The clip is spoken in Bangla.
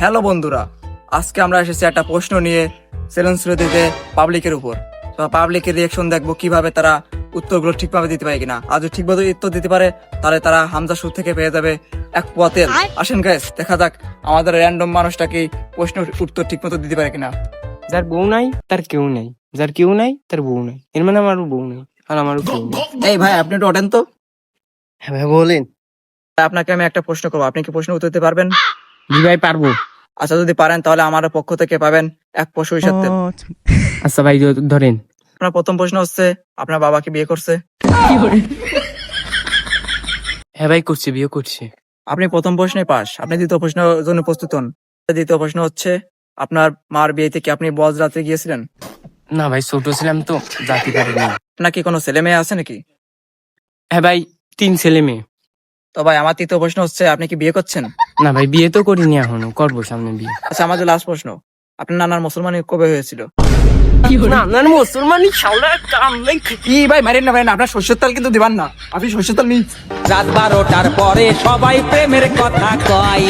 হ্যালো বন্ধুরা, আজকে আমরা এসেছি একটা প্রশ্ন নিয়ে চ্যালেঞ্জ দিতে পাবলিকের উপর। তো পাবলিকের রিয়াকশন দেখবো কিভাবে তারা উত্তরগুলো ঠিকভাবে দিতে পারে কিনা। আর যদি ঠিকভাবে উত্তর দিতে পারে তাহলে তারা হামজা সুর থেকে পেয়ে যাবে এক পোয়া তেল। আসেন গাইস, দেখা যাক আমাদের র্যান্ডম মানুষটা কি প্রশ্ন উত্তর ঠিক মতো দিতে পারে কিনা। যার বউ নাই তার কেউ নাই, যার কেউ নাই তার বউ নাই, এর মানে আমারও বউ নাই আর আমারও কেউ নেই। এই ভাই, আপনি একটু ওঠেন তো। হ্যাঁ ভাই বলেন। আপনাকে আমি একটা প্রশ্ন করবো, আপনি কি প্রশ্ন উত্তর দিতে পারবেন? জি ভাই পারবো। আচ্ছা, যদি পারেন তাহলে আমার পক্ষ থেকে পাবেন এক পোয়া সরিষার তেল। আচ্ছা ভাই ধরেন। আপনার প্রথম প্রশ্ন হচ্ছে, আপনার বাবা কি বিয়ে করছে? হ্যাঁ ভাই করছে, বিয়ে করছে। আপনি প্রথম প্রশ্নে পাস, আপনি দ্বিতীয় প্রশ্নের জন্য প্রস্তুত হন। দ্বিতীয় প্রশ্ন হচ্ছে, আপনার মার বিয়েতে কি আপনি বরযাত্রী গিয়েছিলেন? না ভাই ছোট ছিলাম তো জাতি পারিনি। আপনার কি কোনো ছেলে মেয়ে আছে নাকি? হ্যাঁ ভাই 3 ছেলে মেয়ে। তো ভাই, আমার তৃতীয় প্রশ্ন হচ্ছে, আপনি কি বিয়ে করছেন? না ভাই বিয়ে তো করিনি এখনো, করবো সামনে বিয়ে। আচ্ছা, আমার লাস্ট প্রশ্ন, আপনার নানার মুসলমানি কবে হয়েছিল? না মুসলমানি শালা কাম নাই। কি ভাই, মারেন না, আপনার শস্যের তেল কিন্তু দিবান না, আপনি শস্যের তেল নিন। রাত 12টার পরে সবাই প্রেমের কথা কয়।